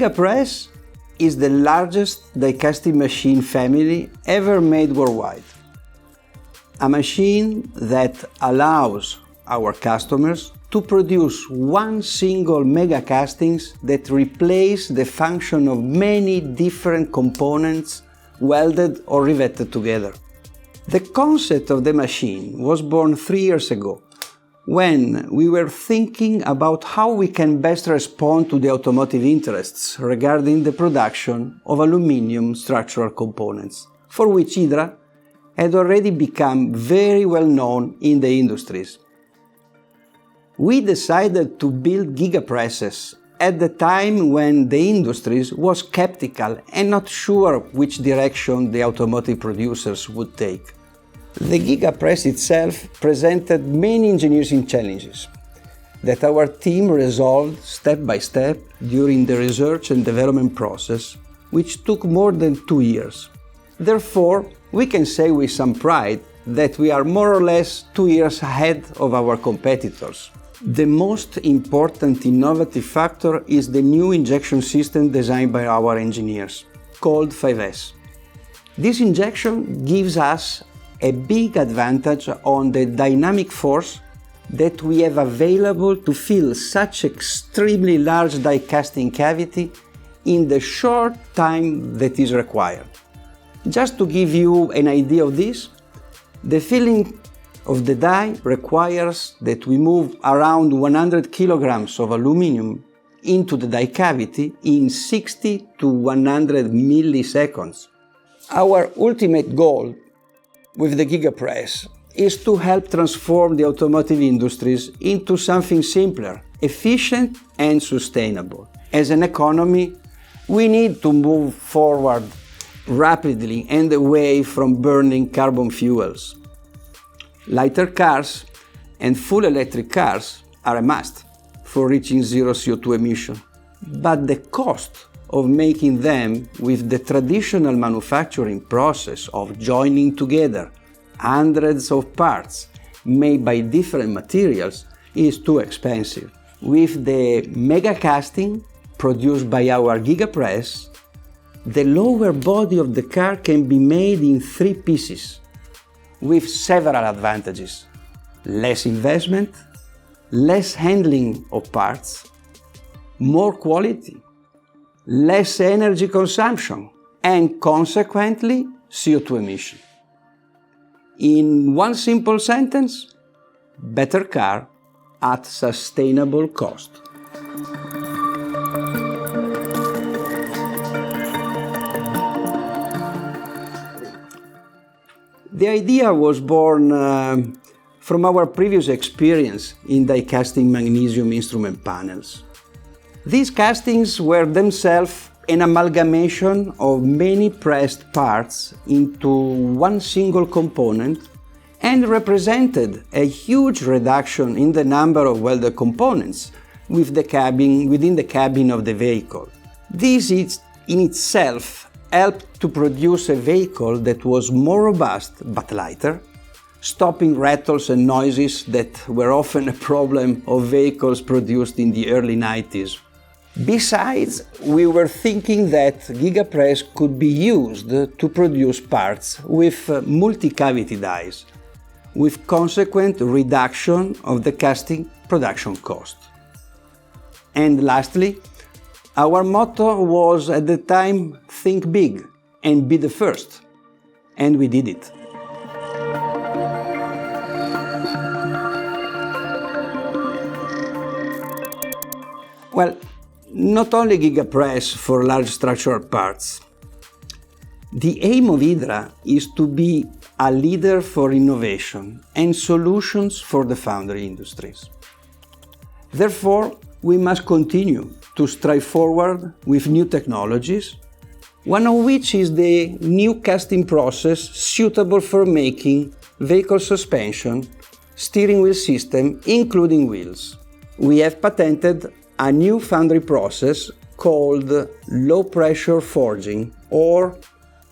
GigaPress is the largest die-casting machine family ever made worldwide. A machine that allows our customers to produce one single mega castings that replace the function of many different components welded or riveted together. The concept of the machine was born 3 years ago, when we were thinking about how we can best respond to the automotive interests regarding the production of aluminium structural components, for which IDRA had already become very well known in the industries. We decided to build gigapresses at the time when the industries was skeptical and not sure which direction the automotive producers would take. The gigapress itself presented many engineering challenges that our team resolved step by step during the research and development process, which took more than 2 years. Therefore, we can say with some pride that we are more or less 2 years ahead of our competitors. The most important innovative factor is the new injection system designed by our engineers, called 5S. This injection gives us a big advantage on the dynamic force that we have available to fill such extremely large die casting cavity in the short time that is required. Just to give you an idea of this, the filling of the die requires that we move around 100 kilograms of aluminum into the die cavity in 60 to 100 milliseconds. Our ultimate goal with the gigapress is to help transform the automotive industries into something simpler, efficient and sustainable. As an economy, we need to move forward rapidly and away from burning carbon fuels. Lighter cars and full electric cars are a must for reaching zero CO2 emission. But the cost of making them with the traditional manufacturing process of joining together hundreds of parts made by different materials is too expensive. With the mega casting produced by our gigapress, the lower body of the car can be made in 3 pieces, with several advantages: less investment, less handling of parts, more quality, less energy consumption, and consequently CO2 emission. In one simple sentence, better car at sustainable cost. The idea was born from our previous experience in die casting magnesium instrument panels. These castings were themselves an amalgamation of many pressed parts into one single component and represented a huge reduction in the number of welded components within the cabin of the vehicle. This is in itself helped to produce a vehicle that was more robust but lighter, stopping rattles and noises that were often a problem of vehicles produced in the early 90s. Besides, we were thinking that gigapress could be used to produce parts with multi-cavity dies, with consequent reduction of the casting production cost. And lastly, our motto was at the time, think big and be the first. And we did it. Well, not only gigapress for large structural parts. The aim of IDRA is to be a leader for innovation and solutions for the foundry industries. Therefore, we must continue to strive forward with new technologies, one of which is the new casting process suitable for making vehicle suspension, steering wheel system, including wheels. We have patented a new foundry process called low pressure forging, or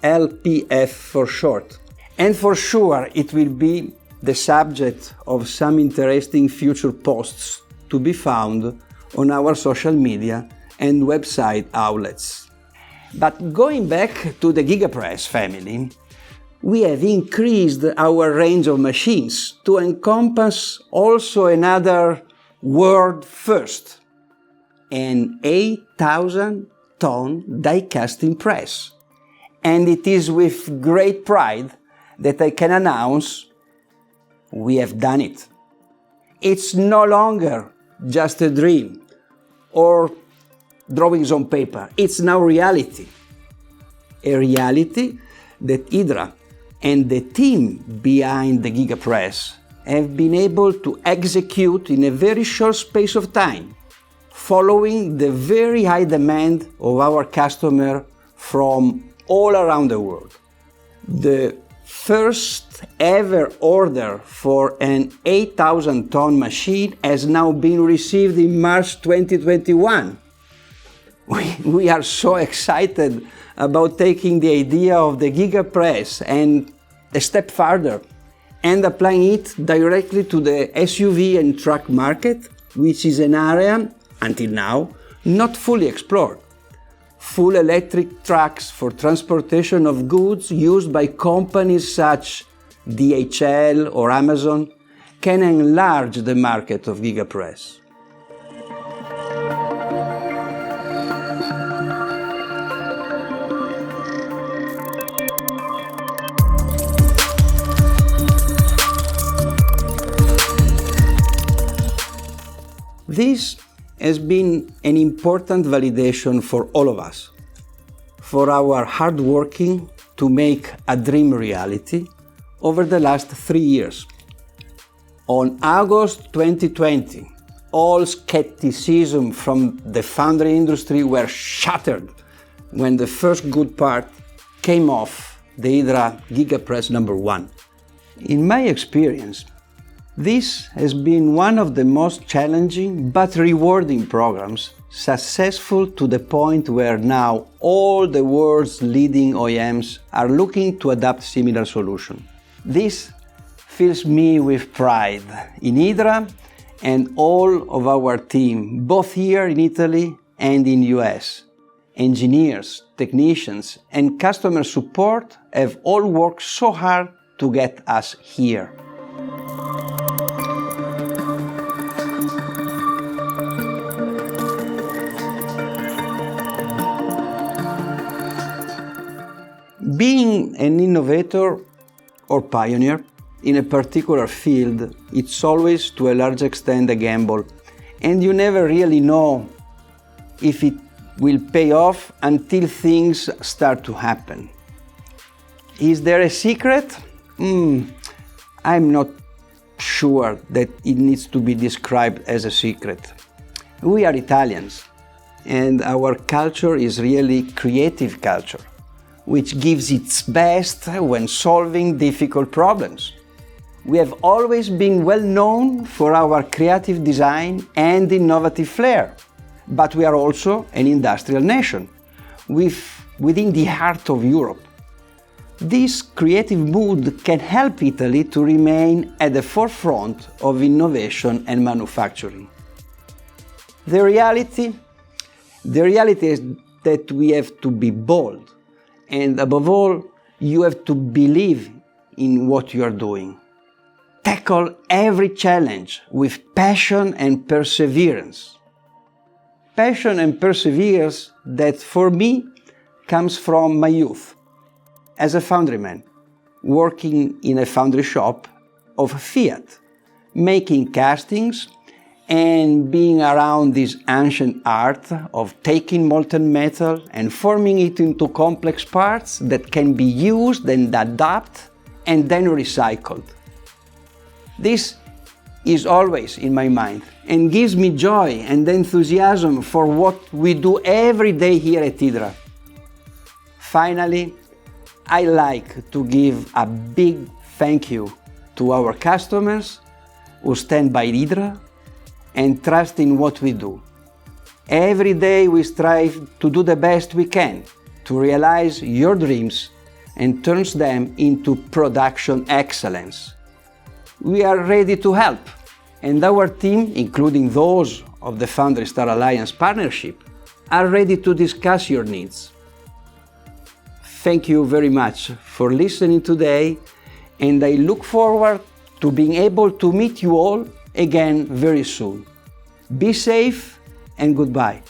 LPF for short. And for sure it will be the subject of some interesting future posts to be found on our social media and website outlets. But going back to the GigaPress family, we have increased our range of machines to encompass also another world first, an 8,000-ton die-casting press. And it is with great pride that I can announce we have done it. It's no longer just a dream or drawings on paper. It's now reality. A reality that IDRA and the team behind the GigaPress have been able to execute in a very short space of time, following the very high demand of our customer from all around the world. The first ever order for an 8,000-ton machine has now been received in March 2021. We are so excited about taking the idea of the GigaPress and a step further and applying it directly to the SUV and truck market, which is an area, until now, not fully explored. Full electric trucks for transportation of goods used by companies such DHL or Amazon can enlarge the market of GigaPress. This has been an important validation for all of us, for our hard working to make a dream reality over the last 3 years. On August 2020, all skepticism from the foundry industry were shattered when the first good part came off the IDRA GigaPress #1. In my experience, this has been one of the most challenging but rewarding programs, successful to the point where now all the world's leading OEMs are looking to adopt similar solutions. This fills me with pride in IDRA and all of our team, both here in Italy and in US. Engineers, technicians, and customer support have all worked so hard to get us here. Being an innovator or pioneer in a particular field, it's always to a large extent a gamble, and you never really know if it will pay off until things start to happen. Is there a secret? I'm not sure that it needs to be described as a secret. We are Italians, and our culture is really creative culture, which gives its best when solving difficult problems. We have always been well known for our creative design and innovative flair, but we are also an industrial nation, within the heart of Europe. This creative mood can help Italy to remain at the forefront of innovation and manufacturing. The reality is that we have to be bold, and above all, you have to believe in what you are doing. Tackle every challenge with passion and perseverance. Passion and perseverance that, for me, comes from my youth. As a foundryman, working in a foundry shop of Fiat, making castings and being around this ancient art of taking molten metal and forming it into complex parts that can be used and adapted and then recycled. This is always in my mind and gives me joy and enthusiasm for what we do every day here at IDRA. Finally, I like to give a big thank you to our customers who stand by IDRA and trust in what we do. Every day we strive to do the best we can to realize your dreams and turn them into production excellence. We are ready to help, and our team, including those of the Foundry Star Alliance partnership, are ready to discuss your needs. Thank you very much for listening today, and I look forward to being able to meet you all again very soon. Be safe and goodbye.